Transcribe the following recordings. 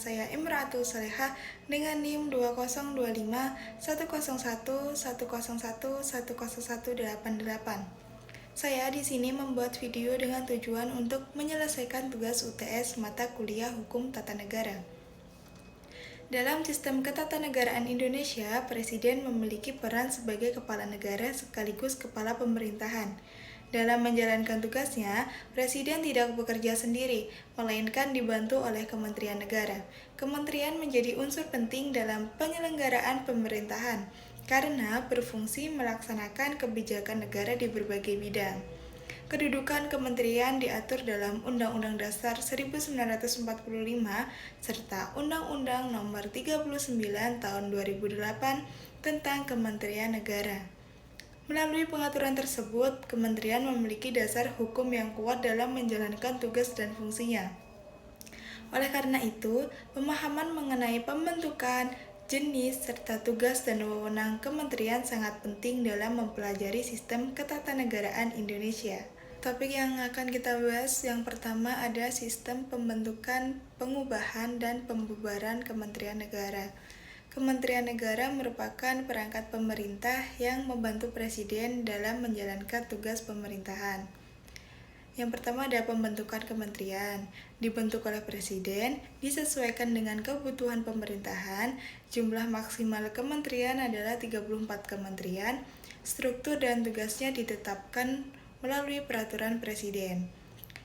saya Imratul Salehah dengan NIM 20251011011118. Saya di sini membuat video dengan tujuan untuk menyelesaikan tugas UTS mata kuliah Hukum Tata Negara. Dalam sistem ketatanegaraan Indonesia, Presiden memiliki peran sebagai kepala negara sekaligus kepala pemerintahan. Dalam menjalankan tugasnya, Presiden tidak bekerja sendiri, melainkan dibantu oleh Kementerian Negara. Kementerian menjadi unsur penting dalam penyelenggaraan pemerintahan, karena berfungsi melaksanakan kebijakan negara di berbagai bidang. Kedudukan kementerian diatur dalam Undang-Undang Dasar 1945 serta Undang-Undang Nomor 39 Tahun 2008 tentang Kementerian Negara. Melalui pengaturan tersebut, kementerian memiliki dasar hukum yang kuat dalam menjalankan tugas dan fungsinya. Oleh karena itu, pemahaman mengenai pembentukan, jenis, serta tugas dan wewenang kementerian sangat penting dalam mempelajari sistem ketatanegaraan Indonesia. Topik yang akan kita bahas yang pertama ada sistem pembentukan, pengubahan, dan pembubaran Kementerian Negara. Kementerian Negara merupakan perangkat pemerintah yang membantu Presiden dalam menjalankan tugas pemerintahan. Yang pertama ada pembentukan kementerian. Dibentuk oleh Presiden, disesuaikan dengan kebutuhan pemerintahan. Jumlah maksimal kementerian adalah 34 kementerian. Struktur dan tugasnya ditetapkan melalui peraturan Presiden.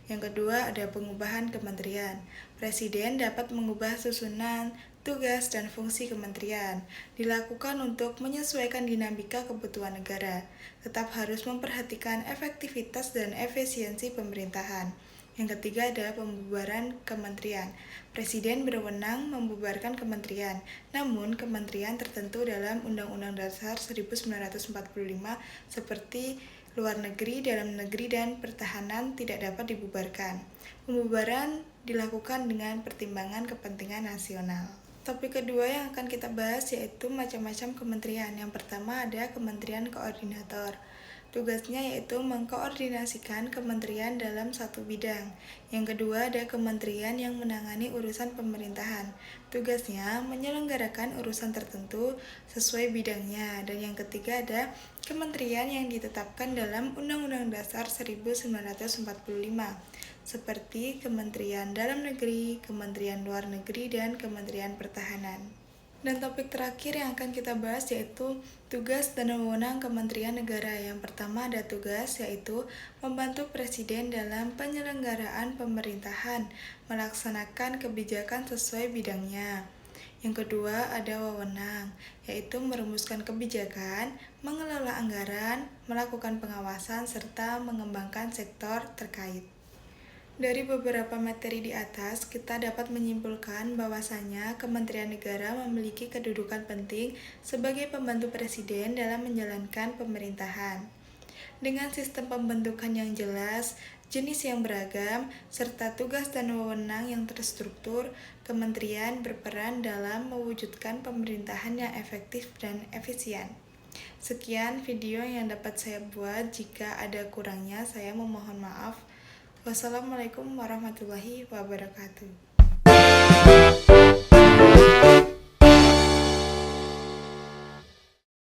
Yang kedua ada pengubahan kementerian. Presiden dapat mengubah susunan, tugas, dan fungsi kementerian. Dilakukan untuk menyesuaikan dinamika kebutuhan negara. Tetap harus memperhatikan efektivitas dan efisiensi pemerintahan. Yang ketiga ada pembubaran kementerian. Presiden berwenang membubarkan kementerian, namun kementerian tertentu dalam Undang-Undang Dasar 1945 seperti luar negeri, dalam negeri, dan pertahanan tidak dapat dibubarkan. Pembubaran dilakukan dengan pertimbangan kepentingan nasional. Topik kedua yang akan kita bahas yaitu macam-macam kementerian. Yang pertama ada Kementerian Koordinator. Tugasnya yaitu mengkoordinasikan kementerian dalam satu bidang. Yang kedua ada kementerian yang menangani urusan pemerintahan. Tugasnya menyelenggarakan urusan tertentu sesuai bidangnya. Dan yang ketiga ada kementerian yang ditetapkan dalam Undang-Undang Dasar 1945 seperti Kementerian Dalam Negeri, Kementerian Luar Negeri, dan Kementerian Pertahanan. Dan topik terakhir yang akan kita bahas yaitu tugas dan wewenang Kementerian Negara. Yang pertama ada tugas yaitu membantu Presiden dalam penyelenggaraan pemerintahan, melaksanakan kebijakan sesuai bidangnya. Yang kedua ada wewenang, yaitu merumuskan kebijakan, mengelola anggaran, melakukan pengawasan, serta mengembangkan sektor terkait. Dari beberapa materi di atas, kita dapat menyimpulkan bahwasanya Kementerian Negara memiliki kedudukan penting sebagai pembantu Presiden dalam menjalankan pemerintahan. Dengan sistem pembentukan yang jelas, jenis yang beragam, serta tugas dan wewenang yang terstruktur, kementerian berperan dalam mewujudkan pemerintahan yang efektif dan efisien. Sekian video yang dapat saya buat. Jika ada kurangnya, saya memohon maaf. Wassalamualaikum warahmatullahi wabarakatuh.